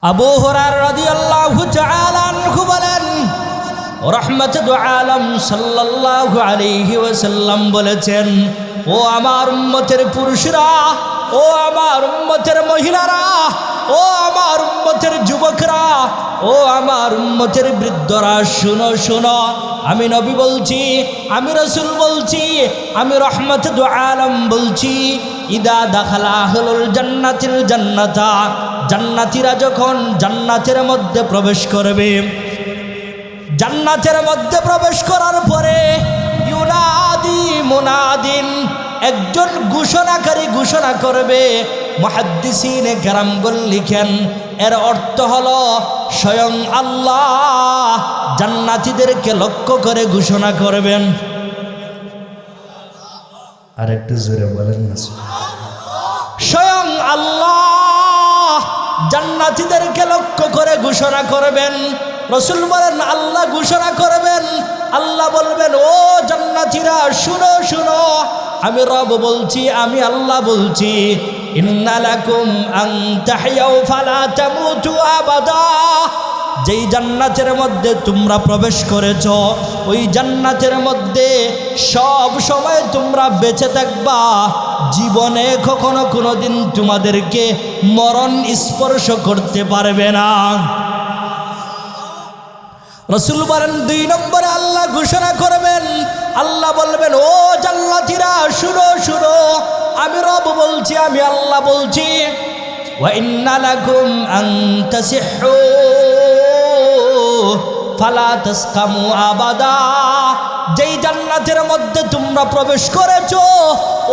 আবু হুরায়রা রাদিয়াল্লাহু তাআলা আনহু বলেন, রাহমাতুল আলম সাল্লাল্লাহু আলাইহি ওয়াসাল্লাম বলেছেন, ও আমার উম্মতের পুরুষরা, ও আমার উম্মতের মহিলারা, ও আমার উম্মতের যুবকরা, ও আমার উম্মতের বৃদ্ধরা, শুনো শুনো, আমি নবী বলছি, আমি রাসূল বলছি, আমি রাহমাতুল আলম বলছি, ইদা দাখালা আহলুল জান্নাতিল জান্নাতা, জান্নাতীরা যখন জান্নাতের মধ্যে প্রবেশ করবে, জান্নাতের মধ্যে প্রবেশ করার পরে ইউনাদি মুনাদিন, একজন ঘোষণাকারী ঘোষণা করবে। মুহাদ্দিসিনে কেরামগণ লিখেন, এর অর্থ হলো স্বয়ং আল্লাহ জান্নাতীদেরকে লক্ষ্য করে ঘোষণা করবেন। আর একটু জোরে বলেন না। স্বয়ং আল্লাহ জান্নাতীদেরকে লক্ষ্য করে ঘোষণা করবেন। রাসূল বলেন, আল্লাহ ঘোষণা করবেন, আল্লাহ বলবেন, ও জান্নাতীরা শুনো শুনো, আমি রব বলছি, আমি আল্লাহ বলছি, ইন্না লাকুম আন তাহইয়াউ ফালা তামুতু আবাদা, যেই জান্নাতের মধ্যে তোমরা প্রবেশ করেছো, ওই জান্নাতের মধ্যে সব সময় তোমরা বেঁচে থাকবা, জীবনে কখনো কোনোদিন তোমাদেরকে মরণ স্পর্শ করতে পারবে না। রাসূল বলেন, 2 নম্বরে আল্লাহ ঘোষণা করবেন, আল্লাহ বলবেন, ও জান্নাতীরা শুনো শুনো, আমি রব বলছি, আমি আল্লাহ বলছি, ওয়া ইন্না লাকুম আন তাসিহু ফালা তাসকামু আবাদা, যেই জান্নাতের মধ্যে তোমরা প্রবেশ করেছো,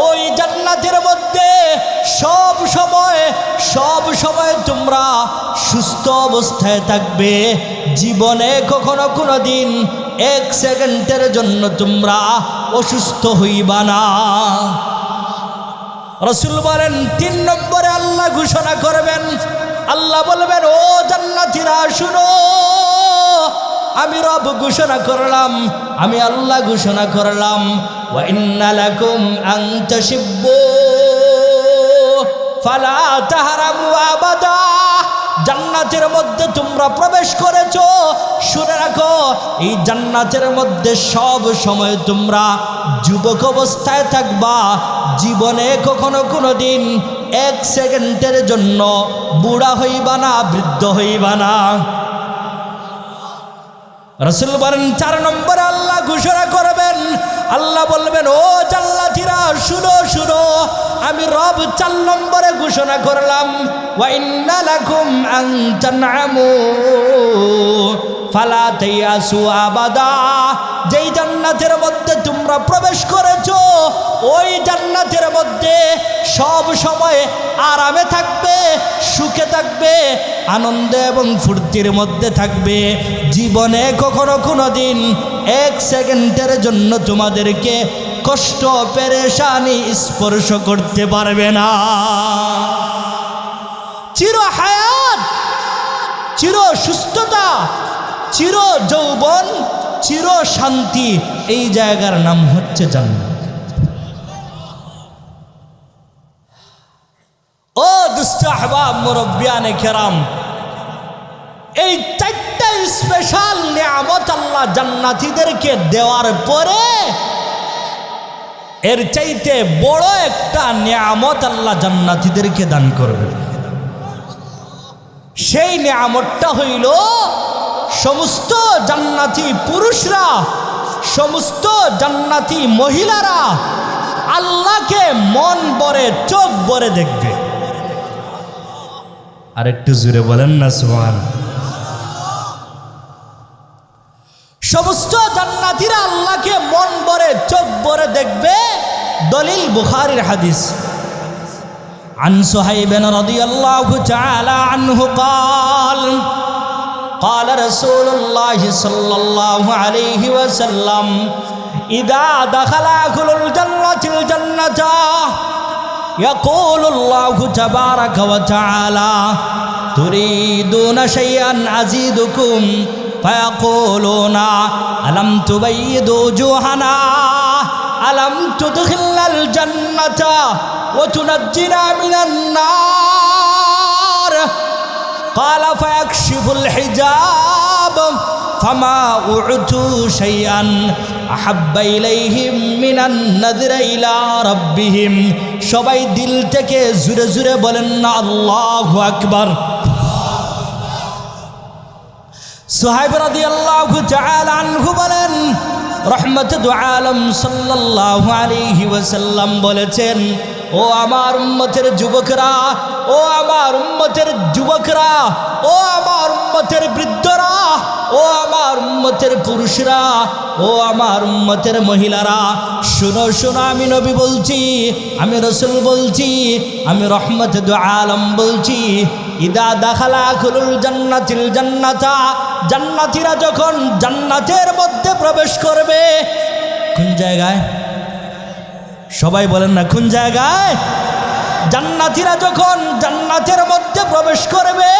ওই জান্নাতের মধ্যে সব সময় তোমরা সুস্থ অবস্থায় থাকবে, জীবনে কখনো কোনোদিন 1 সেকেন্ডের জন্য তোমরা অসুস্থ হইবা না। রাসূল বলেন, 3 নম্বরে আল্লাহ ঘোষণা করবেন, আল্লাহ বলবেন, ও জান্নাতীরা শুনো, আমি রব ঘোষণা করলাম, আমি আল্লাহ ঘোষণা করলাম, ওয়া ইন্না লাকুম আন তাশিব্বু ফালা তাহরামু আবাদা, জান্নাতের মধ্যে তোমরা প্রবেশ করেছো, শুনে রাখো, এই জান্নাতের মধ্যে সব সময় তোমরা যুবক অবস্থায় থাকবা, জীবনে কখনো কোনোদিন 1 সেকেন্ডের জন্য বুড়া হইবা না, বৃদ্ধ হইবা না। রাসূল বলেন, 4 নম্বরে আল্লাহ ঘোষণা করবেন, আল্লাহ বলবেন, ও জান্নাতীরা শুনো শুনো, আমি রব 4 নম্বরে ঘোষণা করলাম, ওয়া ইন্না লাকুম আন তানআমু ফালা তায়াসু আবাদা, যেই জান্নাতের মধ্যে তোমরা প্রবেশ করেছো, ওই জান্নাতের মধ্যে সব সময় আরামে থাকবে, সুখে থাকবে, আনন্দে এবং ফুর্তির মধ্যে থাকবে, জীবনে কখনো কোনোদিন 1 সেকেন্ডের জন্য তোমাদেরকে কষ্ট পেরেশানি স্পর্শ করতে পারবে না। চির হায়াত, চির সুস্থতা, চির যৌবন, চির শান্তি, এই জায়গার নাম হচ্ছে জান্নাত। ও দুষ্ট আহবাব, মুরব্বিয়ানে কেরাম, এই 4টা স্পেশাল নিয়ামত আল্লাহ জান্নাতীদেরকে দেওয়ার পরে এর চাইতে বড় একটা নিয়ামত আল্লাহ জান্নাতীদেরকে দান করবে। সেই নিয়ামতটা হইল, সমস্ত জান্নাতি পুরুষরা, সমস্ত জান্নাতি মহিলারা আল্লাহকে মন ভরে, চোখ ভরে দেখবে। আর একটু জোরে বলেন না সুবহানাল্লাহ। সমস্ত জান্নাতীরা আল্লাহকে মন ভরে, চোখ ভরে দেখবে। দলিল বুখারীর হাদিস, আন সুহাইব রাদিয়াল্লাহু তাআলা আনহু قال قال رسول الله صلى الله عليه وسلم إذا دخل أهل الجنة الجنة يقول الله تبارك وتعالى تريدون شيئا أزيدكم فيقولون ألم تبيض وجوهنا ألم تدخلنا الجنة وتنجنا من النار قال فيكشف الحجاب فما أعطوا شيئا أحب إليهم من النذر إلى ربهم সবাই দিল থেকে জোরে জোরে বলেন না আল্লাহু আকবার। সুহাইব রাদিয়াল্লাহু তাআলা আনহু বলেন রহমতুল আলম সাল্লাল্লাহু আলাইহি ওয়াসাল্লাম বলেছেন, ও আমার উম্মতের যুবকরা, ও আমার উম্মতের যুবকরা, ও আমার উম্মতের বৃদ্ধরা, ও আমার উম্মতের পুরুষরা, ও আমার উম্মতের মহিলারা, শুনো শুনো, আমি নবী বলছি, আমি রাসূল বলছি, আমি রহমতুল আলম বলছি, ইদা দাখালা আখলুল জান্নাতিল জান্নাতা, জান্নাতীরা যখন জান্নাতের মধ্যে প্রবেশ করবে, কোন জায়গায়? সবাই বলেন না কোন জায়গায়? জান্নাতীরা যখন জান্নাতের মধ্যে প্রবেশ করবে,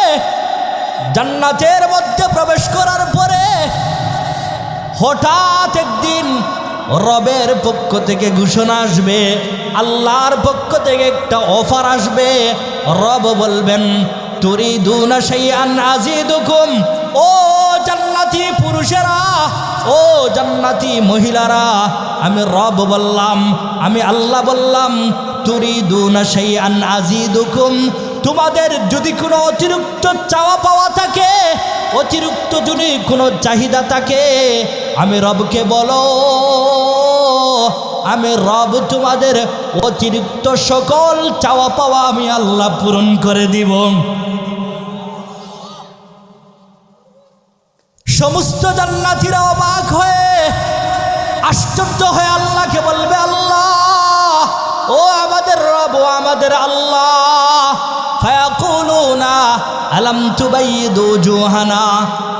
জান্নাতের মধ্যে প্রবেশ করার পরে হঠাৎ একদিন রবের পক্ষ থেকে ঘোষণা আসবে, আল্লাহর পক্ষ থেকে একটা অফার আসবে। রব বলবেন, তুরিদুনা শাইআন আযীদুকুম, ও জান্নাতি পুরুষেরা, ও জান্নাতি মহিলারা, আমি রব বললাম, আমি আল্লাহ বললাম, তুরিদুনা শাইআন আযীদুকুম, তোমাদের যদি কোনো অতিরিক্ত চাওয়া পাওয়া থাকে, অতিরিক্ত যদি কোনো চাহিদা থাকে, আমি রবকে বলো, আমি রব তোমাদের অতিরিক্ত সকল চাওয়া পাওয়া আমি আল্লাহ পূরণ করে দিব। সমস্ত জান্নাতীরা অবাক হয়ে আশ্চর্য হয়ে আল্লাহকে বলবে, আল্লাহ, ও আমাদের রব, ও আমাদের আল্লাহ। ফায়াকুলুনা আলাম তুবাইয়িদু জুহানা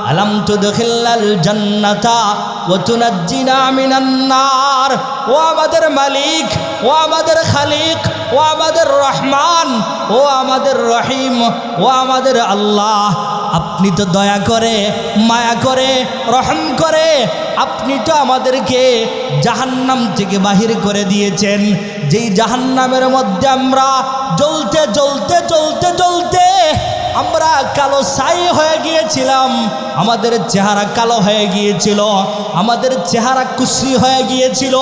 আলাম তুদখিলাল জান্নাতা ওয়া তুনাজ্জিনা মিনান নার। ও আমাদের মালিক, ও আমাদের খালিক, ও আমাদের রহমান, ও আমাদের রহিম, ও আমাদের আল্লাহ, আপনি তো দয়া করে, মায়া করে, রহম করে আপনি তো আমাদেরকে জাহান্নাম থেকে বাহির করে দিয়েছেন, যেই জাহান্নামের মধ্যে আমরা জ্বলতে জ্বলতে জ্বলতে জ্বলতে আমরা কালো ছাই হয়ে গিয়েছিলাম, আমাদের চেহারা কালো হয়ে গিয়েছিল, আমাদের চেহারা কুশ্রী হয়ে গিয়েছিল।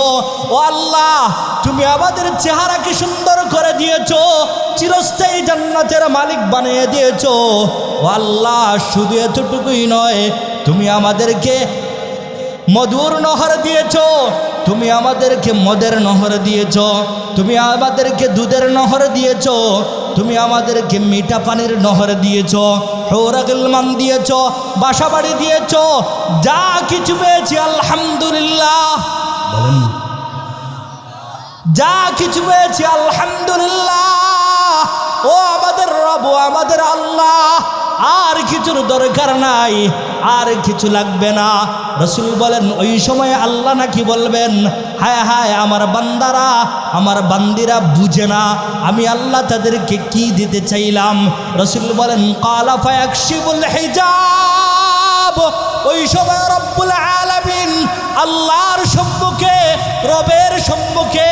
ও আল্লাহ, তুমি আমাদের চেহারাকে সুন্দর করে দিয়েছো, চিরস্থায়ী জান্নাতের মালিক বানিয়ে দিয়েছো। ও আল্লাহ, শুধু এতটুকুই নয়, তুমি আমাদেরকে মধুর নহর দিয়েছো, তুমি আমাদেরকে মদের নহর দিয়েছো, তুমি আমাদেরকে দুধের নহর দিয়েছো, তুমি আমাদেরকে মিঠা পানির নহর দিয়েছো, হৌরাগিলমান দিয়েছো, বাসাবাড়ি দিয়েছো, যা কিছু পেয়েছি আলহামদুলিল্লাহ বলেন, যা কিছু পেয়েছি আলহামদুলিল্লাহ। ও আমাদের রব, ও আমাদের আল্লাহ, আর কিছুর দরকার নাই, আর কিছু লাগবে না। রাসূল বলেন, ওই সময় আল্লাহ নাকি বলবেন, হায় হায়, আমার বান্দারা, আমার বান্দিরা বুঝে না আমি আল্লাহ তাদেরকে কি দিতে চাইলাম। রাসূল বলেন, ক্বালা ফায়াকশিফুল হিজাব, ওই সময় রব্বুল আলামিন আল্লাহর সম্মুখে, রবের সম্মুখে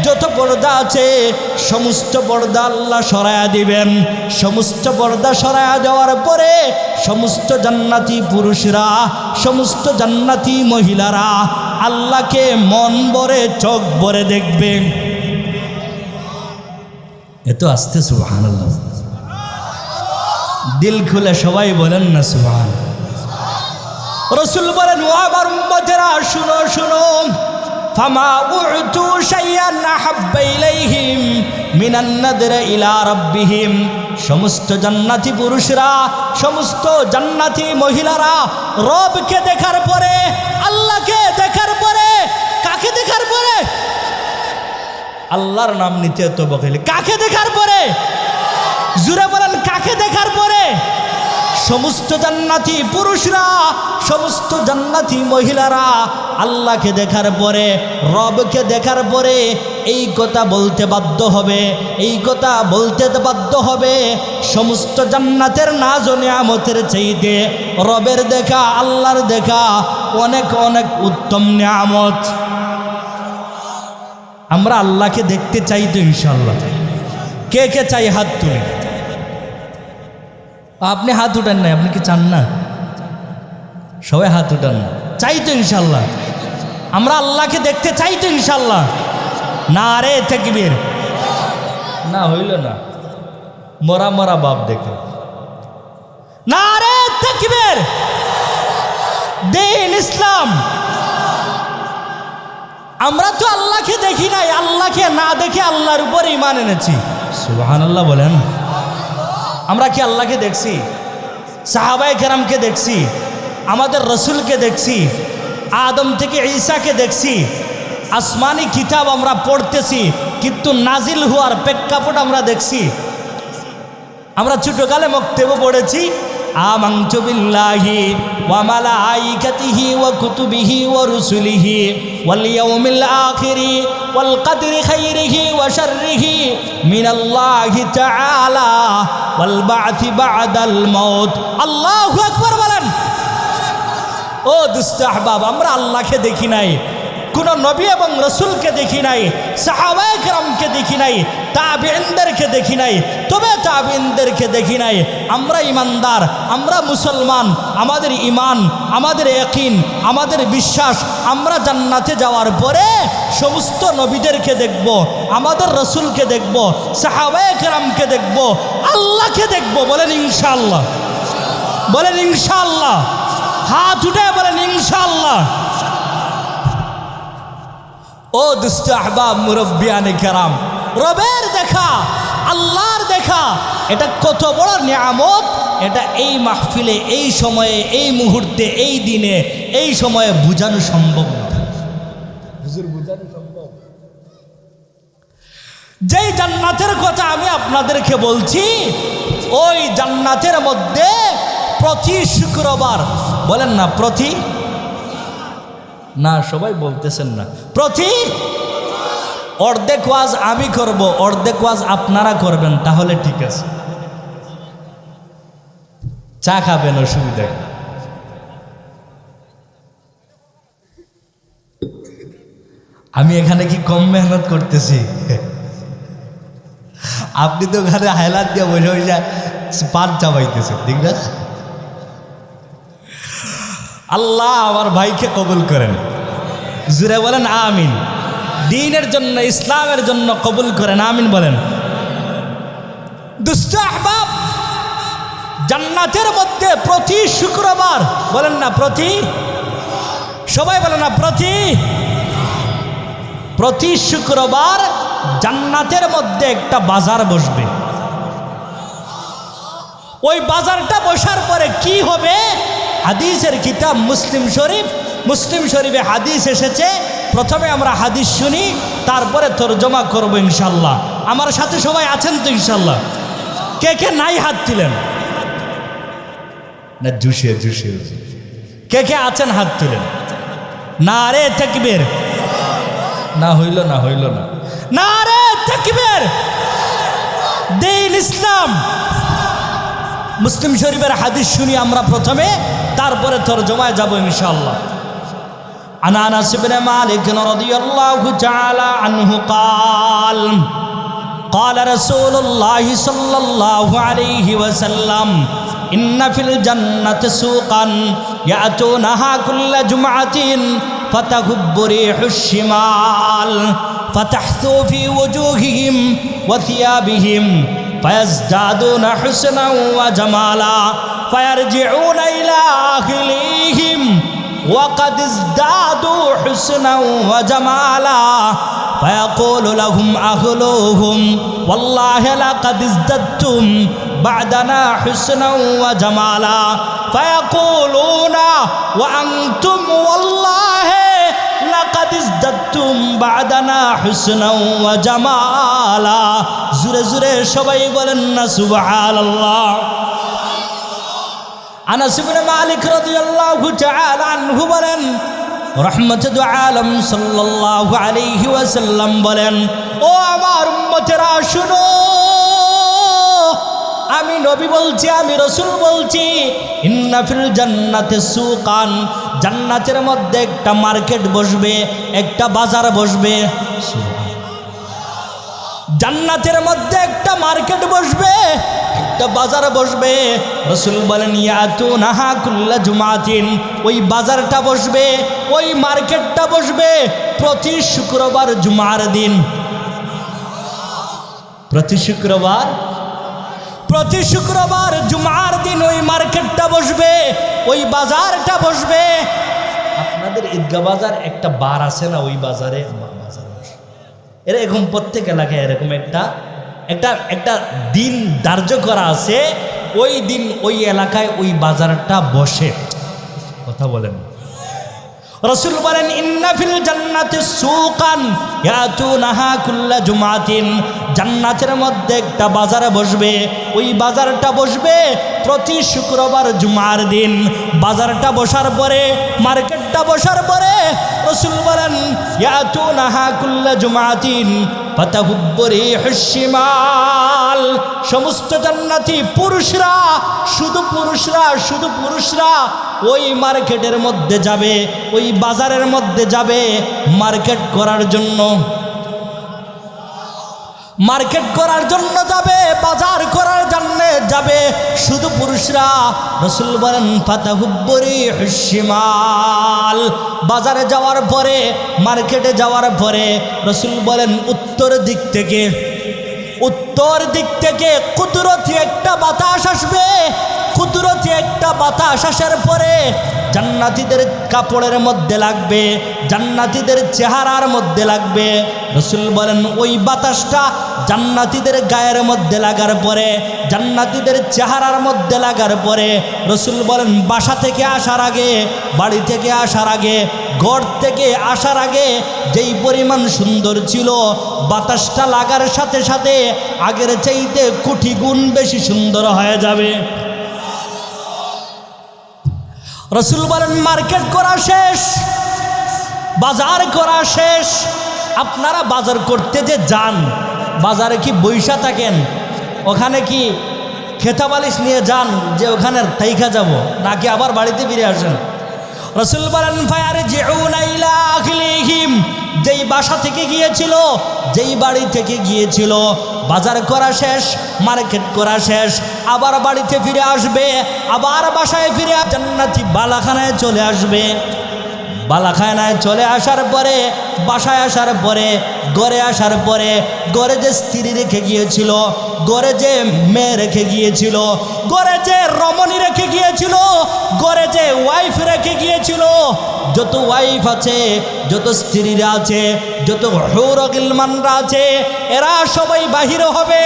যত পর্দা আছে সমস্ত পর্দা আল্লাহ সরায়া দিবেন। সমস্ত পর্দা সরায়া দেওয়ার পরে সমস্ত জান্নাতি পুরুষরা, সমস্ত জান্নাতি মহিলারা আল্লাহকে মন ভরে, চোখ ভরে দেখবেন। এত আস্তে সুবহানাল্লাহ, দিল খুলে সবাই বলেন না সুবহানাল্লাহ। রাসূল বলেন, ও আমার উম্মতেরা, শুনো শুনো, ফামা উতু শাইআন আহাব্বা ইলাইহিম মিনান নাদরি ইলা রাব্বিহিম, সমস্ত জান্নাতি পুরুষরা, সমস্ত জান্নাতি মহিলারা রবকে দেখার পরে, আল্লাহকে দেখার পরে, কাকে দেখার পরে? আল্লাহর নাম নিতে তো বকেলে, কাকে দেখার পরে? জুরে বলেন, কাকে দেখার পরে? সমস্ত জান্নাতি পুরুষরা, সমস্ত জান্নাতি মহিলারা আল্লাহকে দেখার পরে, রবকে দেখার পরে এই কথা বলতে বাধ্য হবে, এই কথা বলতে বাধ্য হবে, সমস্ত জান্নাতের নাজ ও নিয়ামতের চাইতে রবের দেখা, আল্লাহর দেখা অনেক অনেক উত্তম নিয়ামত। আমরা আল্লাহকে দেখতে চাই তো ইনশাআল্লাহ। কে কে চাই হাত তুলে? আপনি হাত উঠান নাই, আপনি কি চান না? সবাই হাত উঠান না। চাই তো ইনশাল্লাহ, আমরা আল্লাহকে দেখতে চাই তো ইনশাল্লাহ। না রে তাকবীর, না হইল না, মরা মরা বাপ দেখে। না রে তাকবীর, দ্বীন ইসলাম। আমরা তো আল্লাহকে দেখি নাই, আল্লাহকে না দেখে আল্লাহর উপর ঈমান এনেছি। সুবহানাল্লাহ বলেন। আমরা কি আল্লাহকে দেখছি? সাহাবায়ে কেরামকে দেখছি, আমাদের রসুলকে দেখছি, আদম থেকে ঈসাকে দেখছি। আসমানি কিতাব আমরা পড়তেছি, কিন্তু নাজিল হওয়ার প্রেক্ষাপট আমরা দেখছি। আমরা ছোটকালে মক্তব্য পড়েছি, আমানতু বিল্লাহি ওয়া মালাইকাতিহি ওয়া কুতুবিহি ওয়া রুসুলিহি ওয়াল ইয়াউমিল আখিরি ওয়াল কদরি খাইরিহি ওয়া শাররিহি মিনাল্লাহি তাআলা ওয়াল বা'থি বা'দাল মাউত। আল্লাহু আকবার বলেন। ও দুষ্ট আহবাব, আমরা আল্লাহকে দেখি নাই, কোন নবী এবং রসুলকে দেখি নাই, সাহাবায়ে কেরামকে দেখি নাই, তাবিঈনদেরকে দেখি নাই। তবে তাবিঈনদেরকে দেখি নাই। আমরা ইমানদার, আমরা মুসলমান। আমাদের ইমান, আমাদের ইয়াকিন, আমাদের বিশ্বাস, আমরা জান্নাতে যাওয়ার পরে সমস্ত নবীদেরকে দেখব, আমাদের রসুলকে দেখব, সাহাবায়ে কেরামকে দেখব, আল্লাহকে দেখব। বলেন ইনশাআল্লাহ, বলেন ইনশাআল্লাহ, হাত উঠে বলেন ইনশাআল্লাহ। ও দুষ্ট আহবাব, মুরব্বিয়ানে কেরাম, রবের দেখা, আল্লাহর দেখা, এটা কত বড় নিয়ামত। এটা এই মাহফিলে, এই সময়ে, এই মুহূর্তে, এই দিনে, এই সময়ে বোঝানো সম্ভব না। হুজুর, বোঝানো সম্ভব? যেই জান্নাতের কথা আমি আপনাদেরকে বলছি, ওই জান্নাতের মধ্যে প্রতি শুক্রবার, বলেন না প্রতি, না সবাই বলতেছেন না, প্রতি, অর্ধেক ওয়াজ আমি করব, অর্ধেক ওয়াজ আপনারা করবেন, তাহলে ঠিক আছে। চা খাবেন, অসুবিধা। আমি এখানে কি কম মেহনত করতেছি? আপনি তো ওখানে হাইলাত দিয়ে বসে বসে পান চাবাইতেছেন, ঠিক না? আল্লাহ আমার ভাইকে কবুল করেন, জুড়ে বলেন আমিন। দ্বীনের জন্য, ইসলামের জন্য কবুল করেন, আমিন বলেন। দুষ্ট আহবাব, জান্নাতের মধ্যে প্রতি শুক্রবার, বলেন না প্রতি, সবাই বলেন না প্রতি শুক্রবার জান্নাতের মধ্যে একটা বাজার বসবে। ওই বাজারটা বসার পরে কি হবে? হাদিসের কিতাব মুসলিম শরীফ, মুসলিম শরীফে হাদিস এসেছে। প্রথমে আমরা হাদিস শুনি, তারপরে তরজমা করব ইনশাল্লাহ। আমার সাথে সবাই আছেন তো ইনশাল্লাহ? কে কে নাই হাত তুলেন না, জুসে জুসে কে কে আছেন হাত তুলেন। না রে তাকবীর, না হইল না, হইল না, না রে তাকবীর। দ্বীন ইসলাম, মুসলিম শরীফের হাদিস শুনি আমরা প্রথমে, তারপরে তরজমায় যাব ইনশাআল্লাহ। عن أنس بن مالك رضي الله تعالى عنه قال قال رسول الله صلى الله عليه وسلم إن في الجنة سوقا يأتونها كل جمعة فتهب ريح الشمال فتحثو في وجوههم وثيابهم فيزدادون حسنا وجمالا فيرجعون إلى أهليهم وقد ازدادوا حسنا وجمالا فيقول لهم أهلهم والله لقد ازددتم بعدنا حسنا وجمالا فيقولون وأنتم والله لقد ازددتم بعدنا حسنا وجمالا زره زره সবাই বলেন না সুবহানাল্লাহ। আনাস ইবনে মালিক রাদিয়াল্লাহু তাআলা আনহু বলেন, রাহমাতুল আলম সাল্লাল্লাহু আলাইহি ওয়াসাল্লাম বলেন, ও আমার উম্মতেরা শুনো, আমি নবী বলছি, আমি রাসূল বলছি, ইন্না ফিল জান্নাতি সুকান, জান্নাতের মধ্যে একটা মার্কেট বসবে, একটা বাজার বসবে। জান্নাতের মধ্যে একটা মার্কেট বসবে, একটা বাজার বসবে। রাসূল বলেন ইয়াতুনাহা কুল্লা জুমাতিন, ওই বাজারটা বসবে, ওই মার্কেটটা বসবে প্রতি শুক্রবার জুমার দিন। প্রতি শুক্রবার জুমার দিন ওই মার্কেটটা বসবে, ওই বাজারটা বসবে। আপনাদের ঈদগাহ বাজার একটা বার আছে না, ওই বাজারে বাজার বসে। এরকম প্রত্যেক এলাকায় এরকম একটা দিন ধার্য করা আছে, ওই দিন ওই এলাকায় ওই বাজারটা বসে। কথা বলেন। রাসূল বলেন ইন্না ফিল জান্নাতি সুকান ইয়াতুনাহা কুল্লা জুমাতিন, জান্নাতের মধ্যে একটা বাজার বসবে, ওই বাজারটা বসবে প্রতি শুক্রবার জুমার দিন। বাজারটা বসার পরে, মার্কেটটা বসার পরে রাসূল বলেন ইয়াতুনাহা কুল্লা জুমাতিন ফাতাহুব্বরি হুশিমাল, সমস্ত জান্নাতি পুরুষরা, শুধু পুরুষরা ওই মার্কেটের মধ্যে যাবে, ওই বাজারের মধ্যে যাবে মার্কেট করার জন্য যাবে, বাজার করার জন্য যাবে শুধু পুরুষরা। রাসূল বলেন ফাতাহুব্বরি হুশিমাল, বাজারে যাওয়ার পরে, মার্কেটে যাওয়ার পরে রাসূল বলেন উত্তর দিক থেকে কুদরতি একটা বাতাস আসবে। কুদরতি একটা বাতাস আসার পরে জান্নাতীদের কাপড়ের মধ্যে লাগবে, জান্নাতীদের চেহারার মধ্যে লাগবে। রাসূল বলেন ওই বাতাসটা জান্নাতীদের গায়ের মধ্যে লাগার পরে, জান্নাতীদের চেহারার মধ্যে লাগার পরে রাসূল বলেন বাসা থেকে আসার আগে, বাড়ি থেকে আসার আগে, ঘর থেকে আসার আগে যেই পরিমাণ সুন্দর ছিল, বাতাসটা লাগার সাথে সাথে আগের চাইতে কোটি গুণ বেশি সুন্দর হয়ে যাবে। রাসূল বলেন মার্কেট করা শেষ, বাজার করা শেষ। আপনারা বাজার করতে যে যান, বাজারে কি বইসা থাকেন? ওখানে কি খেতা বালিশ নিয়ে যান যে ওখানে তাইখা যাব, নাকি আবার বাড়িতে ফিরে আসেন? রাসূল বলেন ফায়ারজিউনা ইলা আহলিহিম, যেই বাসা থেকে গিয়েছিল, যেই বাড়ি থেকে গিয়েছিল, বাজার করা শেষ, মার্কেট করা শেষ, আবার বাড়িতে ফিরে আসবে, আবার বাসায় ফিরে জান্নাতি বালাখানায় চলে আসবে। বালাখানায় চলে আসার পরে, বাসায় আসার পরে, ঘরে আসার পরে, ঘরে যে স্ত্রী রেখে গিয়েছিল, ঘরে যে মেয়ে রেখে গিয়েছিল, ঘরে যে রমণী রেখে গিয়েছিল, ঘরে যে ওয়াইফ রেখে গিয়েছিল, যত ওয়াইফ আছে, যত স্ত্রীরা আছে, যত হুর গিলমানরা আছে, এরা সবাই বাহির হবে।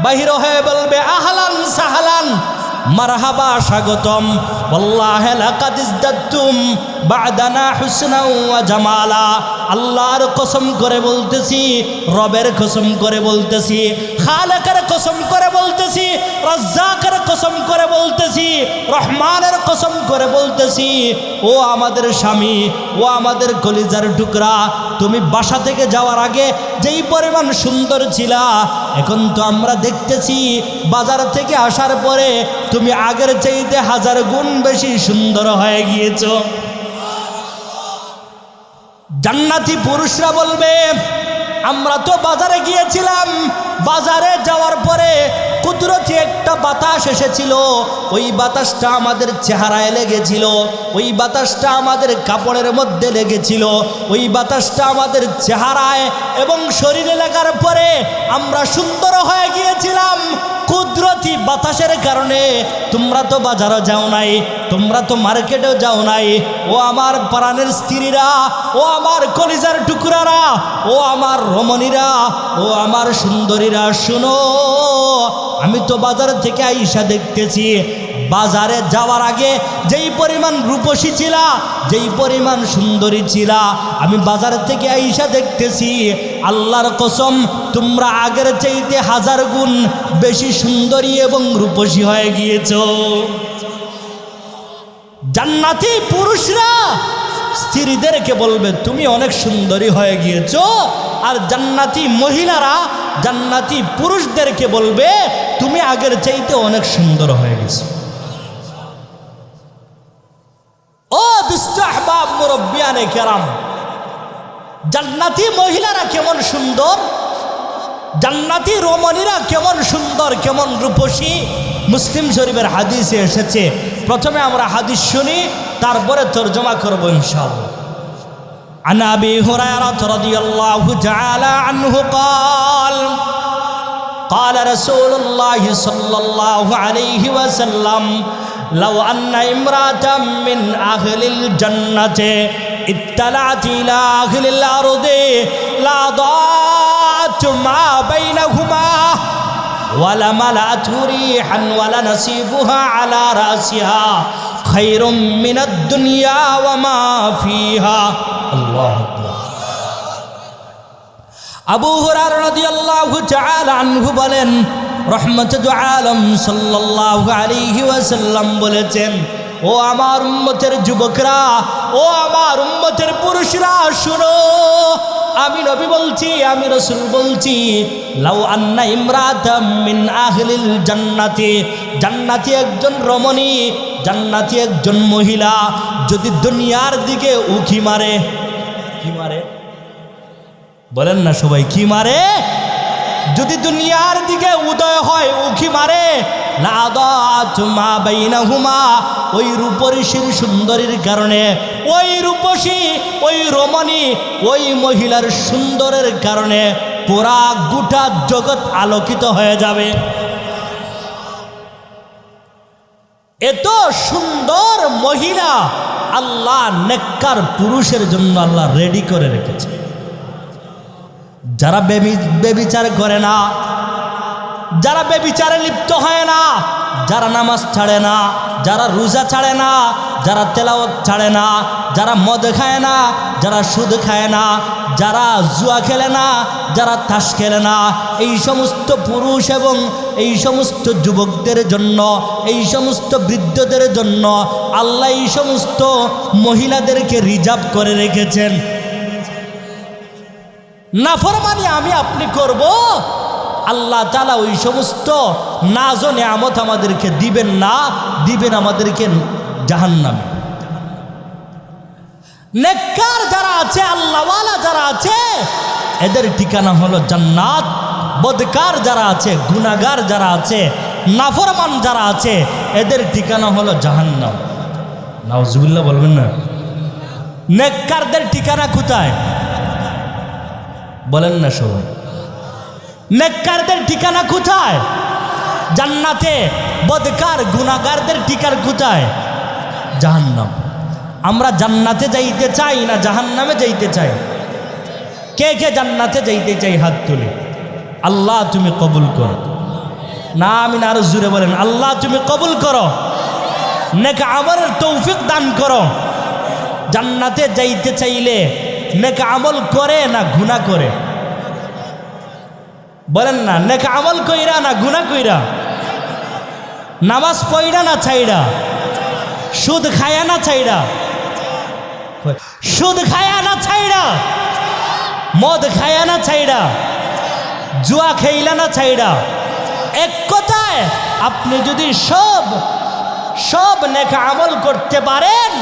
বাহির হয়ে বলবে আহলান সাহলান মারহাবা, স্বাগতম, ওয়াল্লাহি লাকাদ ইজদাতুম বা'দানা হুসনা ওয়া জামালা। আল্লাহর কসম করে বলতেছি, রবের কসম করে বলতেছি, খালেকের কসম করে বলতেছি, রাজ্জাকের কসম করে বলতেছি, রহমানের কসম করে বলতেছি, ও আমাদের স্বামী, ও আমাদের কলিজার টুকরা, তুমি বাসা থেকে যাওয়ার আগে যেই পরিমাণ সুন্দর ছিলা, এখন তো আমরা দেখতেছি বাজার থেকে আসার পরে তুমি আগের চাইতে 1000 গুণ বেশি সুন্দর হয়ে গিয়েছো। জান্নাতি পুরুষরা বলবে আমরা তো বাজারে গিয়েছিলাম, বাজারে যাওয়ার পরে কুদরতি একটা বাতাস এসেছিল, ওই বাতাসটা আমাদের চেহারায় লেগেছিল, ওই বাতাসটা আমাদের কাপড়ের মধ্যে লেগেছিল, ওই বাতাসটা আমাদের চেহারায় এবং শরীরে লাগার পরে আমরা সুন্দর হয়ে গিয়েছিলাম। কুদরতি বাতাসের কারণে তোমরা তো বাজারে যাও নাই, তোমরা তো মার্কেটেও যাও নাই। ও আমার প্রাণের স্ত্রীরা, ও আমার কলিজার টুকরারা, ও আমার রমণীরা, ও আমার সুন্দরীরা, শুনো, আমি তো বাজার থেকে আইসা দেখতেছি বাজারে যাওয়ার আগে যেই পরিমাণ রূপসী ছিলা, যেই পরিমাণ সুন্দরী ছিলা, আমি বাজার থেকে আইসা দেখতেছি আল্লাহর কসম তোমরা আগের চাইতে 1000 গুণ বেশি সুন্দরী এবং রূপসী হয়ে গিয়েছো। জান্নাতি পুরুষরা স্ত্রীদেরকে বলবে তুমি অনেক সুন্দরী হয়ে গিয়েছো, আর জান্নাতি মহিলারা জান্নাতি পুরুষদেরকে বলবে তুমি আগের চাইতে অনেক সুন্দর হয়ে গেছো। ও দুষ্ট আহবাব মুরব্বিয়ানে কেরাম, জান্নাতি মহিলারা কেমন সুন্দর জান্নাতি রমণীরা কেমন সুন্দর, কেমন রূপসী, মুসলিম শরীফের হাদিসে এসেছে। প্রথমে আমরা হাদিস শুনি, তারপরে তরজমা করব ইনশাআল্লাহ। عن أبي هريرة رضي الله تعالى عنه قال قال رسول الله صلى الله عليه وسلم لو أن امرأة من أهل الجنة اطلعت إلى أهل الأرض لأضاءت ما بينهما ولملأت ريحا ولنصيبها على رأسها خير من الدنيا وما فيها الله أكبر আবু হুরায়রা রাদিয়াল্লাহু তাআলা আনহু বলেন, রহমতুল আলম সাল্লাল্লাহু আলাইহি ওয়াসাল্লাম বলেছেন, ও আমার উম্মতের যুবকরা, ও আমার উম্মতের পুরুষরা, শুনো, আমি নবী বলছি, আমি রাসূল বলছি, লাউ আন্না ইমরাতাম মিন আহলিল জান্নাতি, জান্নাতি একজন রমণী, জান্নাতি একজন মহিলা যদি দুনিয়ার দিকে উকি মারে, কি মারে বলেন না সবাই, কি মারে? যদি দুনিয়ার দিকে উদয় হয়, উকি মারে, লাদাত মা বাইনাহুমা, ওই রূপসীর সুন্দরীর কারণে, ওই রূপসী, ওই রমণী, ওই মহিলার সুন্দরের কারণে পুরা গোটা জগৎ আলোকিত হয়ে যাবে। এত সুন্দর মহিলা আল্লাহ নেককার পুরুষের জন্য আল্লাহ রেডি করে রেখেছে। যারা বেবিচার করে না, যারা বেবিচারে লিপ্ত হয় না, যারা নামাজ ছাড়ে না, যারা রোজা ছাড়ে না, যারা তেলাওয়াত ছাড়ে না, যারা মদ খায় না, যারা সুদ খায় না, যারা জুয়া খেলে না, যারা তাস খেলে না, এই সমস্ত পুরুষ এবং এই সমস্ত যুবকদের জন্য, এই সমস্ত বৃদ্ধদের জন্য আল্লাহ এই সমস্ত মহিলাদেরকে রিজার্ভ করে রেখেছেন। নাফরমানি আমি আপনি করব, আল্লাহ তাআলা ওই সমস্ত নাজ ও নিয়ামত আমাদেরকে দিবেন না, দিবেন আমাদেরকে জাহান্নামে। নেককার যারা আছে, আল্লাহওয়ালা যারা আছে, এদের ঠিকানা হলো জান্নাত। বদকার যারা আছে, গুনাহগার যারা আছে, নাফরমান যারা আছে, এদের ঠিকানা হলো জাহান্নাম। নাউজুবিল্লাহ বলবেন না? নেককারদের ঠিকানা কোথায় বলেন না সবাই? নেককারদের ঠিকানা কোথায়? জান্নাতে। বদকার গুনাহগারদের ঠিকানা কোথায়? জাহান্নাম। আমরা জান্নাতে যাইতে চাই না জাহান্নামে যাইতে চাই? কে কে জান্নাতে যাইতে চাই হাত তুলে? আল্লাহ তুমি কবুল করো। না আমি আরো জোরে বলেন, আল্লাহ তুমি কবুল করো, নেক আমলের তৌফিক দান করো। জান্নাতে যাইতে চাইলে নেক আমল করে না গুনাহ করে? বলেন না, নেক আমল কইরা না গুনাহ কইরা? নামাজ পড়া না ছাইড়া? সুদ খায়া না ছাইড়া? সুদ খায়া না ছাইড়া? মদ খায়া না ছাইড়া? জুয়া খাইলা না ছাইড়া? এক কথায় আপনি যদি সব নেক আমল করতে পারেন,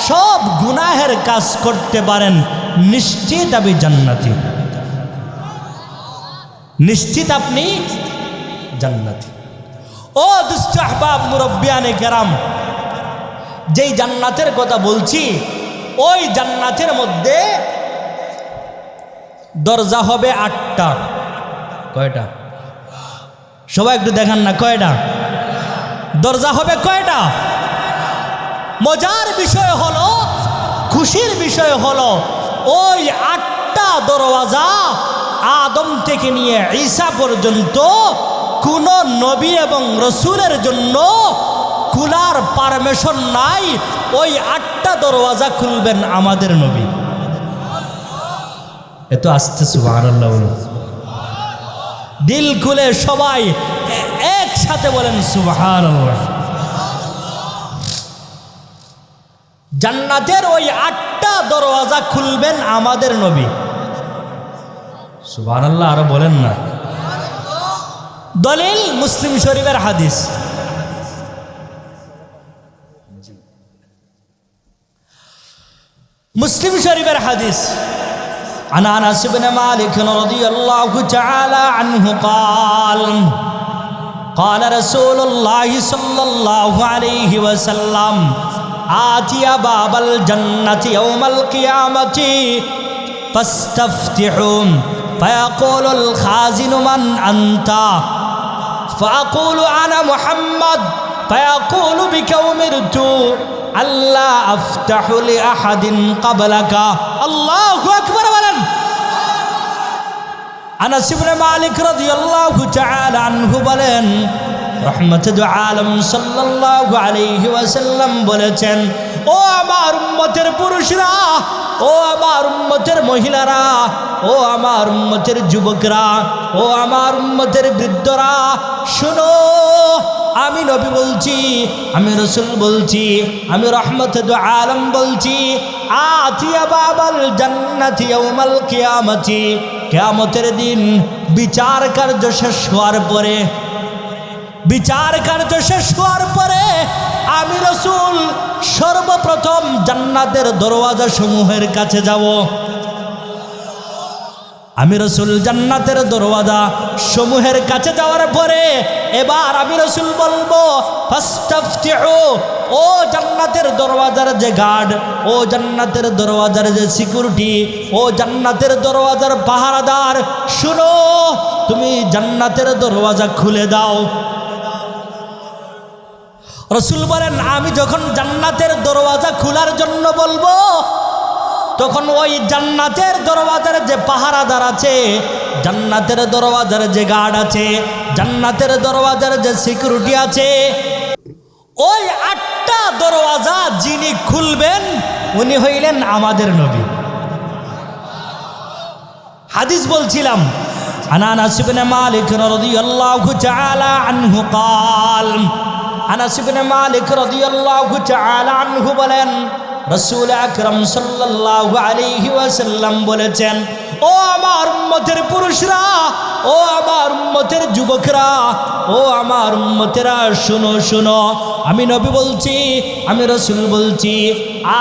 সব গুনাহের কাজ করতে পারেন, নিশ্চিত আপনি জান্নাতি, নিশ্চিত আপনি জান্নাতি। ও দুষ্ট আহবাব মুরব্বিয়ানে কেরাম, যেই জান্নাতের কথা বলছি, ওই জান্নাতের মধ্যে দরজা হবে 8টা। কয়টা? সবাই একটু দেখান না, কয়টা দরজা হবে? কয়টা? মজার বিষয় হলো, খুশির বিষয় হলো, ওই 8টা দরওয়াজা আদম থেকে নিয়ে ঈসা পর্যন্ত কোন নবী এবং রসুলের জন্য খোলার পারমিশন নাই। ওই 8টা দরওয়াজা খুলবেন আমাদের নবী। এত আস্তে সুবহানাল্লাহ বলুন, দিল খুলে সবাই একসাথে বলেন সুবহানাল্লাহ। জান্নাতের ওই 8টা দরওয়াজা খুলবেন আমাদের নবী। সুবহানাল্লাহ আরো বলেন না। দলিল মুসলিম শরীফের হাদিস। মুসলিম শরীফের হাদিস, عن أنس بن مالك رضي الله تعالى عنه قال رسول الله صلى الله عليه وسلم آتي باب الجنة يوم القيامة فاستفتحوا فيقول الخازن من أنت فأقول أنا محمد فيقول بك أمرت ألا أفتح لأحد قبلك الله أكبر ولن আনাস ইবনে মালিক রাদিয়াল্লাহু তাআলা আনহু বলেন রহমতুল আলম সাল্লাল্লাহু আলাইহি ওয়াসাল্লাম বলেছেন, ও আমার উম্মতের পুরুষরা, ও আমার উম্মতের মহিলারা, ও আমার উম্মতের যুবকরা, ও আমার উম্মতের বৃদ্ধরা, শুনো, আমি নবী বলছি, আমি রাসূল বলছি, আমি রহমতুল আলম বলছি, আতিয়া বাবাল জান্নাতি ইয়াউমাল কিয়ামতি, কিয়ামতের দিন বিচার কার্য শেষ হওয়ার পরে, বিচার কার্য শেষ হওয়ার পরে আমি রাসূল সর্বপ্রথম জান্নাতের দরওয়াজা সমূহের কাছে যাব। আমি রাসূল জান্নাতের দরওয়াজা সমূহের কাছে যাওয়ার পরে এবার আমি রাসূল বলবো, ফাস্তাফতিহু, ও জান্নাতের দরওয়াজার যে গার্ড, ও জান্নাতের দরওয়াজার যে সিকিউরিটি, ও জান্নাতের দরওয়াজার পাহারাদার, শুনো, তুমি জান্নাতের দরওয়াজা খুলে দাও। রাসূল বলেন, আমি যখন জান্নাতের দরওয়াজা খোলার জন্য বলবো, তখন ওই জান্নাতের দরওয়াজার যে পাহারাদার আছে, জান্নাতের দরওয়াজার যে গার্ড আছে, জান্নাতের দরওয়াজার যে সিকিউরিটি আছে, ওই 8টা দরওয়াজা যিনি খুলবেন উনি হইলেন আমাদের নবী। হাদিস বলছিলাম, আনাস ইবনে মালিক রাদিয়াল্লাহু তাআলা আনহু قال, আনাস ইবনে মালিক রাদিয়াল্লাহু তাআলা আনহু বলেন, রাসূল আকরাম সাল্লাল্লাহু আলাইহি ওয়াসাল্লাম বলেছেন, ও আমার উম্মতের পুরুষরা, ও আমার উম্মতের যুবকরা, ও আমার উম্মতেরা, শুনো শুনো, আমি নবী বলছি, আমি রাসূল বলছি,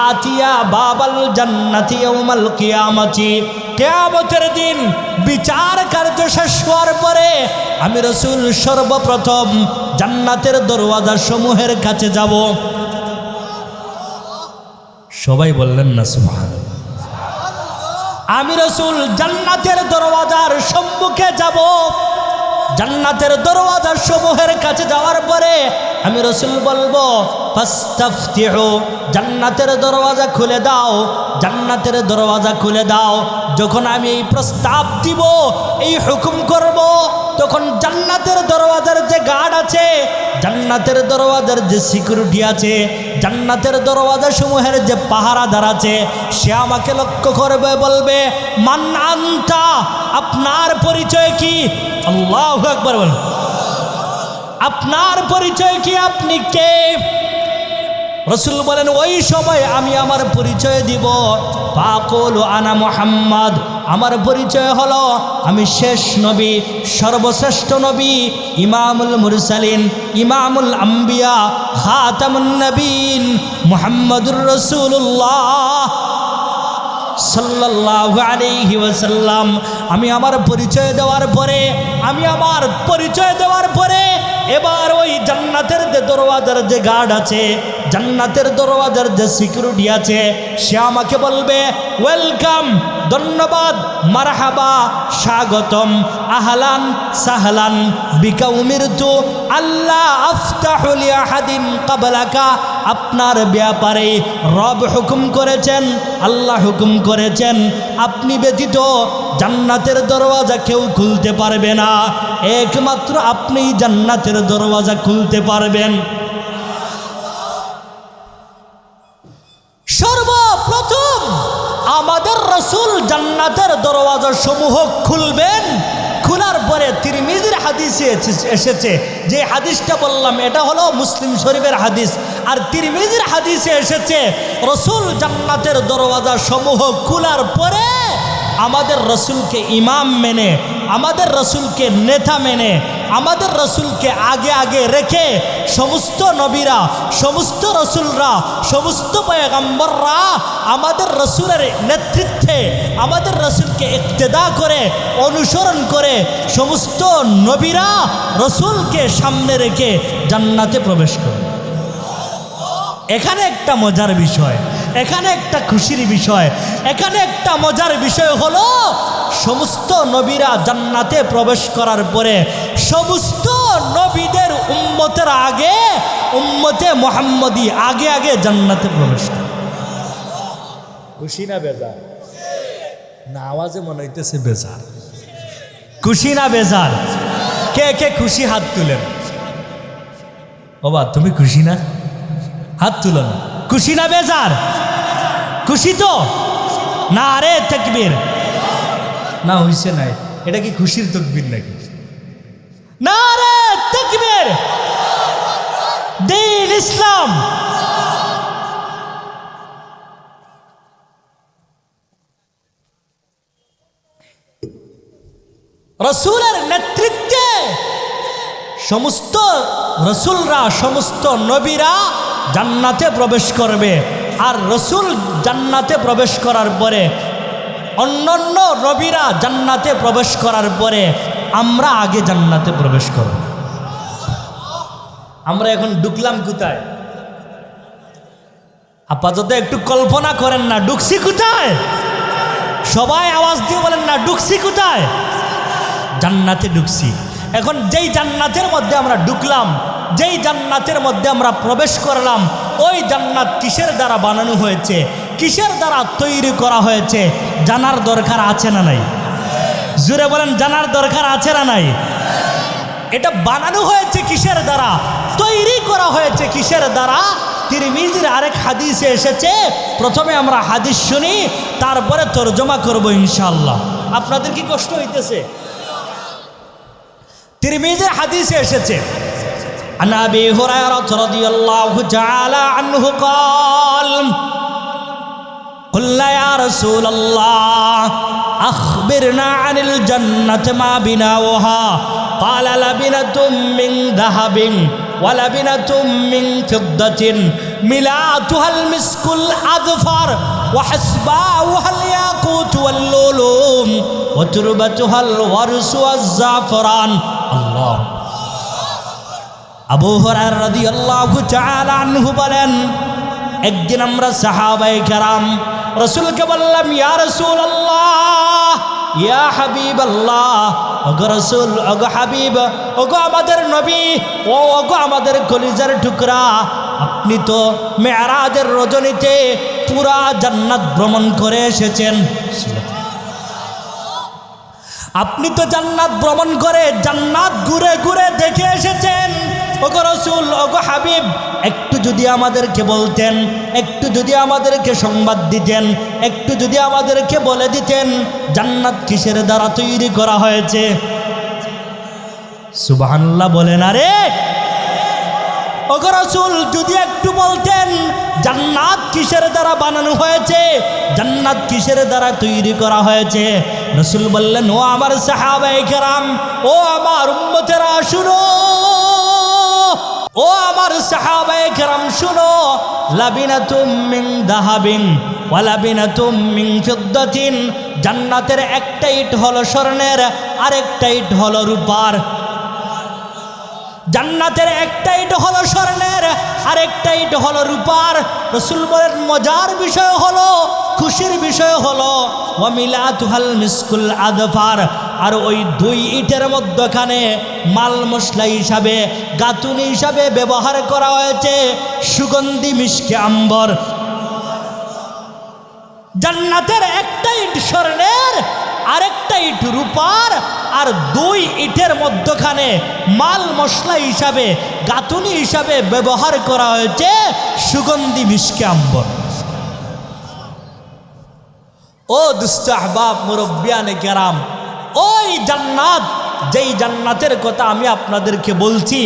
আতিয়া বাবাল জান্নাতি ইয়াউমাল কিয়ামতি, কিয়ামতের দিন বিচার কার্য শেষ হওয়ার পরে আমি রাসূল সর্বপ্রথম জান্নাতের দরওয়াজা সমূহের কাছে যাব। সবাই বললেন না সুবহানাল্লাহ। আমি রাসূল জান্নাতের দরওয়াজার সম্মুখে যাব। জান্নাতের দরওয়াজার সমূহের কাছে যাওয়ার পরে আমি রাসূল বলবো, ফাস্তাফতিহু, জান্নাতের দরওয়াজা খুলে দাও, জান্নাতের দরওয়াজা খুলে দাও। যখন আমি এই প্রস্তাব দিব, এই হুকুম করব, তখন জান্নাতের দরওয়াজার যে গার্ড আছে, জান্নাতের দরওয়াজার যে সিকিউরিটি আছে, জান্নাতের দরওয়াজা সমূহের যে পাহারাদার আছে, সে আমাকে লক্ষ্য করবে, বলবে, মান আনতা, আপনার পরিচয় কি? আল্লাহু আকবার বলেন। আপনার পরিচয় কি? আপনি কে? রাসূল বলেন, ওই সময় আমি আমার পরিচয় দিব। ফাকুলু আনা মুহাম্মদ, আমার পরিচয় হলো আমি শেষ নবী, সর্বশ্রেষ্ঠ নবী, ইমামুল মুরসালিন, ইমামুল আম্বিয়া, খাতামুন নবীন, মুহাম্মদুর রাসূলুল্লাহ সাল্লাল্লাহু আলাইহি ওয়াসাল্লাম। আমি আমার পরিচয় দেওয়ার পরে এবার ওই জান্নাতের যে দরওয়াজার যে গার্ড আছে, জান্নাতের দরওয়াজার যে সিকিউরিটি আছে, সে আমাকে বলবে, ওয়েলকাম, ধন্যবাদ, মারহাবা, স্বাগতম, আহলান সাহলান, বিকা উমিরতু আল্লাহ আফতাহু লিআহাদিন ক্বাবলাকা, আপনার ব্যাপারে রব হুকুম করেছেন, আল্লাহ হুকুম করেছেন, আপনি ব্যতীত জান্নাতের দরওয়াজা কেউ খুলতে পারবে না, একমাত্র আপনি জান্নাতের দরওয়াজা খুলতে পারবেন। সর্বপ্রথম আমাদের রাসূল জান্নাতের দরওয়াজা সমূহ খুলবেন। খোলার পরে তিরমিজির হাদিসে এসেছে, যে হাদিসটা বললাম এটা হলো মুসলিম শরীফের হাদিস, আর তিরমিজির হাদিসে এসেছে রাসূল জান্নাতের দরওয়াজা সমূহ খোলার পরে আমাদের রাসূলকে ইমাম মেনে আমাদের রসুলকে নেতা মেনে আমাদের রসুলকে আগে আগে রেখে সমস্ত নবীরা সমস্ত রসুলরা সমস্ত পয়গম্বররা আমাদের রসুলের নেতৃত্বে আমাদের রসুলকে ইক্তেদা করে অনুসরণ করে সমস্ত নবীরা রসুলকে সামনে রেখে জান্নাতে প্রবেশ করে। এখানে একটা মজার বিষয়, এখানে একটা খুশির বিষয়, এখানে একটা মজার বিষয় হলো সমস্ত নবীরা জান্নাতে প্রবেশ করার পরে সমস্ত নবীদের উম্মতের আগে উম্মতে মুহাম্মদী আগে আগে জান্নাতে প্রবেশ করে। খুশি না বেজার? না আওয়াজে মনে হইতেছে বেজার। খুশি না বেজার? কে কে খুশি হাত তুলেন। বাবা তুমি খুশি না? হাত তুলেন। খুশি না বেজার? খুশি তো না? রে তাকবীর না হইছে নাই, এটা কি খুশির তাকবীর নাকি? না রে তাকবীর। দ্বীন ইসলাম। রসুলের নেতৃত্বে সমস্ত রসুলরা সমস্ত নবীরা জান্নাতে প্রবেশ করবে। আর রসুল জান্নাতে প্রবেশ করার পরে অন্যান্য নবীরা জান্নাতে প্রবেশ করার পরে আমরা আগে জান্নাতে প্রবেশ করব। আমরা এখন ঢুকলাম কোথায়? আপাতত একটু কল্পনা করেন না, ঢুকছি কোথায়? সবাই আওয়াজ দিয়ে বলেন না, ঢুকছি কোথায়? জান্নাতে ঢুকছি। এখন যেই জান্নাতের মধ্যে আমরা ঢুকলাম, যেই জান্নাতের মধ্যে আমরা প্রবেশ করলাম, ওই জান্নাত কিসের দ্বারা বানানো হয়েছে, কিসের দ্বারা তৈরি করা হয়েছে জানার দরকার আছে না নাই? জোরে বলেন, জানার দরকার আছে না নাই? এটা বানানো হয়েছে কিসের দ্বারা, তৈরি করা হয়েছে কিসের দ্বারা? তিরমিজির আরেক হাদিসে এসেছে। প্রথমে আমরা হাদিস শুনি, তারপরে তরজমা করব ইনশাআল্লাহ। আপনাদের কি কষ্ট হইতেছে? তিরমিজির হাদিসে এসেছে, عن أبي هريرة رضي الله تعالى عنه قال قلنا يا رسول الله أخبرنا عن الجنة ما بناؤها قال لبنة من ذهب ولبنة من فضة ملاءتها المسك الأظفر وحسباؤها الياقوت واللؤلؤ وتربتها الورس والزعفران الله। আবু হুরায়রা রাদিয়াল্লাহু তাআলা আনহু বলেন, একদিন আমরা সাহাবায়ে কেরাম রাসূলকে বললাম, ইয়া রাসূলুল্লাহ, ইয়া হাবিবাল্লাহ, ওগো রাসূল, ওগো হাবিব, ওগো আমাদের নবী, ওগো আমাদের কলিজার টুকরা, আপনি তো মেরাজের রজনীতে পুরা জান্নাত ভ্রমণ করে এসেছেন। আপনি তো জান্নাত ভ্রমণ করে জান্নাত ঘুরে ঘুরে দেখে এসেছেন। ওগো রাসূল, ওগো হাবিব, একটু যদি আমাদেরকে বলতেন, একটু যদি আমাদেরকে সংবাদ দিতেন, একটু যদি আমাদেরকে বলে দিতেন জান্নাত কিসের দ্বারা তৈরি করা হয়েছে। সুবহানাল্লাহ বলেন। আরে ওগো রাসূল, যদি একটু বলতেন জান্নাত কিসের দ্বারা বানানো হয়েছে, জান্নাত কিসের দ্বারা তৈরি করা হয়েছে। রাসূল বললেন, ও আমার সাহাবায়ে কেরাম, ও আমার উম্মতেরা শুনো, ও আমার সাহাবায়ে কেরাম শুনো, লাবিনাতুম মিন দাহাবিন ওয়া লাবিনাতুম মিন ফিদ্দাতিন, জান্নাতের একটা ইট হলো স্বর্ণের, আরেকটা ইট হলো রূপার। জান্নাতের একটা ইট হলো স্বর্ণের, আরেকটা ইট হলো রূপার। রাসূল বলেন, মজার বিষয় হলো, খুশির বিষয় হলো, ওয়া মিলাতুহাল মিসকুল আদফার, আর ওই দুই ইটের মধ্যখানে মাল মশলা হিসাবে, গাতুনি হিসাবে ব্যবহার করা হয়েছে সুগন্ধি মিশকে আম্বর। জান্নাতের একটা ইট স্বর্ণের, আরেকটা ইট রূপার, আর দুই ইটের মধ্যখানে মাল মশলা হিসাবে, গাতুনি হিসাবে ব্যবহার করা হয়েছে সুগন্ধি মিশকে আম্বর। ও দুস্থ আহবাব, মুরব্বিয়ানে কেরাম, ওই জান্নাত, যেই জান্নাতের কথা আমি আপনাদেরকে বলছি,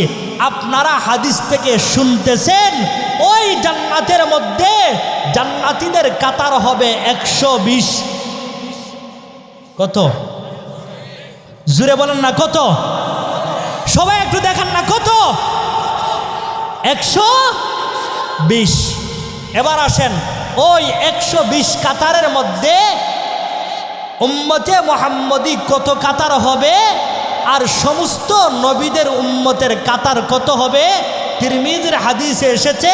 আপনারা হাদিস থেকে শুনতেছেন, ওই জান্নাতের মধ্যে জান্নাতীদের কাতার হবে 120। কত? জুড়ে বলেন না কত? সবাই একটু দেখান না কত? 120। এবার আসেন ওই 120 কাতারের মধ্যে উম্মতে মুহাম্মদী কত কাতার হবে আর সমস্ত নবীদের উম্মতের কাতার কত হবে? তিরমিজির হাদিসে এসেছে।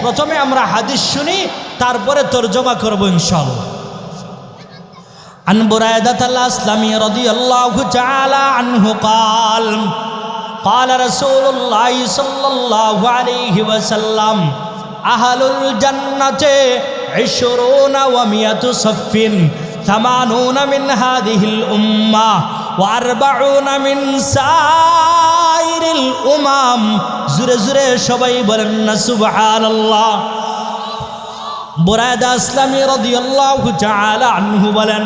প্রথমে আমরা হাদিস শুনি, তারপরে তরজমা করব ইনশাআল্লাহ। আন বুরায়দা আল-আসলামী রাদিয়াল্লাহু তাআলা আনহু قال قال رسول الله صلى الله عليه وسلم أهل الجنة 20 و100 صف 80 من هذه الأمة و40 من سائر الأمم। জোরে জোরে সবাই বলেন না সুবহানাল্লাহ। বুরায়দা আসলামী রাদিয়াল্লাহু তাআলা আনহু বলেন,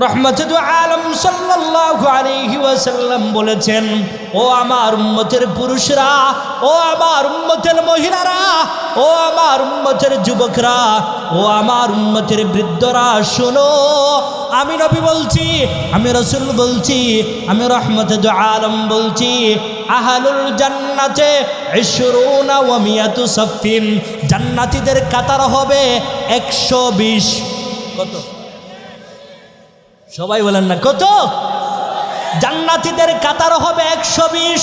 রহমতুল আলম সাল্লাল্লাহু আলাইহি ওয়াসাল্লাম বলেছেন, ও আমার উম্মতের পুরুষরা, ও আমার উম্মতের মহিলারা, ও আমার উম্মতের যুবকরা, ও আমার উম্মতের বৃদ্ধরা, শোনো, আমি নবী বলছি, আমি রাসূল বলছি, আমি রহমতুল আলম বলছি, আহলুল জান্নাতে 20 ওয়া 100 সাফিন, জান্নাতীদের কাতার হবে 120। কত? সবাই বলেন না কত? জান্নাতীদের কাতার হবে 120।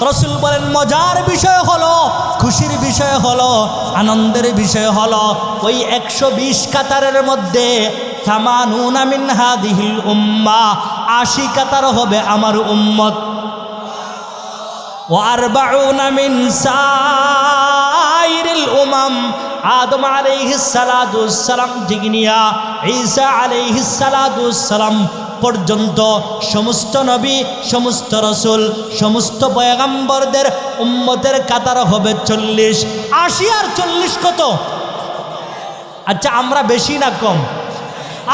রাসূল বলেন, মজার বিষয় হলো, খুশির বিষয় হলো, আনন্দের বিষয় হলো, ওই 120 কাতারের মধ্যে 80 মিন হাদিহিল উম্মাহ, 80 কাতার হবে আমার উম্মত, ওয়া 40 মিন সাইরিল উমাম, আদম আলাইহিস সালাতু ওয়াসসালাম থেকে নিয়া ঈসা আলাইহিস সালাতু ওয়াসসালাম পর্যন্ত সমস্ত নবী, সমস্ত রাসূল, সমস্ত পয়গম্বরদের উম্মতের কাতার হবে 40। 80 আর 40 কত? আচ্ছা, আমরা বেশি না কম?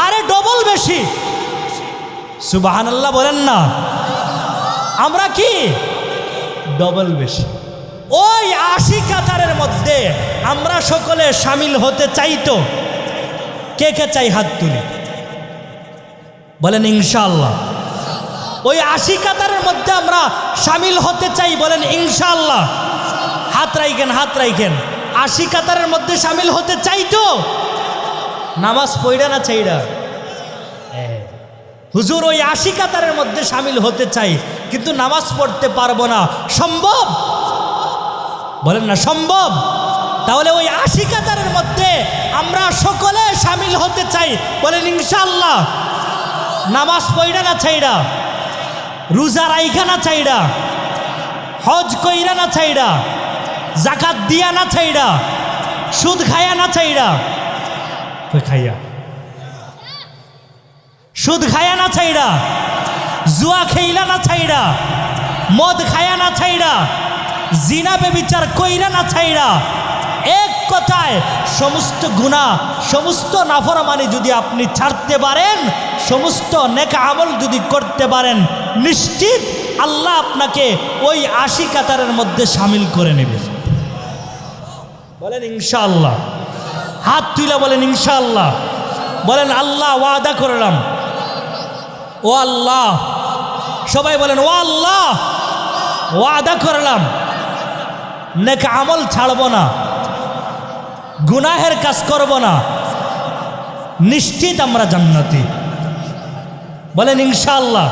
আরে ডবল বেশি। সুবহানাল্লাহ বলেন না। আমরা কি ডবল বেশি? ওই 80 কাতারের মধ্যে আমরা সকলে শামিল হতে চাই তো? কে কে চাই হাত তুলি বলেন ইনশাআল্লাহ। ওই 80 কাতারের মধ্যে আমরা শামিল হতে চাই বলেন ইনশাআল্লাহ। হাত রাইখেন, হাত রাইখেন। 80 কাতারের মধ্যে শামিল হতে চাই তো? নামাজ পড়া না চাইরা? হুজুর ওই 80 কাতারের মধ্যে শামিল হতে চাই, কিন্তু নামাজ পড়তে পারবো না, সম্ভব? বলেন না সম্ভব। তাহলে ওই 80 কাতারের মধ্যে আমরা সকলে শামিল হতে চাই বলেন ইনশাআল্লাহ। নামাজ পড়া না চাইরা, রোজা রাইখা না চাইরা, হজ কইরা না চাইরা, যাকাত দিয়া না চাইরা, সুদ খায়া না চাইরা, কই খাইয়া, সুদ খায়া না চাইরা, জুয়া খেইলা না চাইরা, মদ খায়া না চাইরা, জিনা বেবিচার কইরা না চাইরা, এক কথায় সমস্ত গুনাহ, সমস্ত নাফরমানি যদি আপনি ছাড়তে পারেন, সমস্ত নেক আমল যদি করতে পারেন, নিশ্চিত আল্লাহ আপনাকে ওই 80 কাতারের মধ্যে শামিল করে নেবে বলেন ইনশাআল্লাহ। হাত তুলে বলেন ইনশাআল্লাহ। বলেন আল্লাহ ওয়াদা করলাম, ও আল্লাহ, সবাই বলেন ও আল্লাহ, ওয়াদা করলাম নেক আমল ছাড়ব না, গুনাহের কাজ করব না, নিশ্চিত আমরা জান্নাতি বলেন ইনশাআল্লাহ।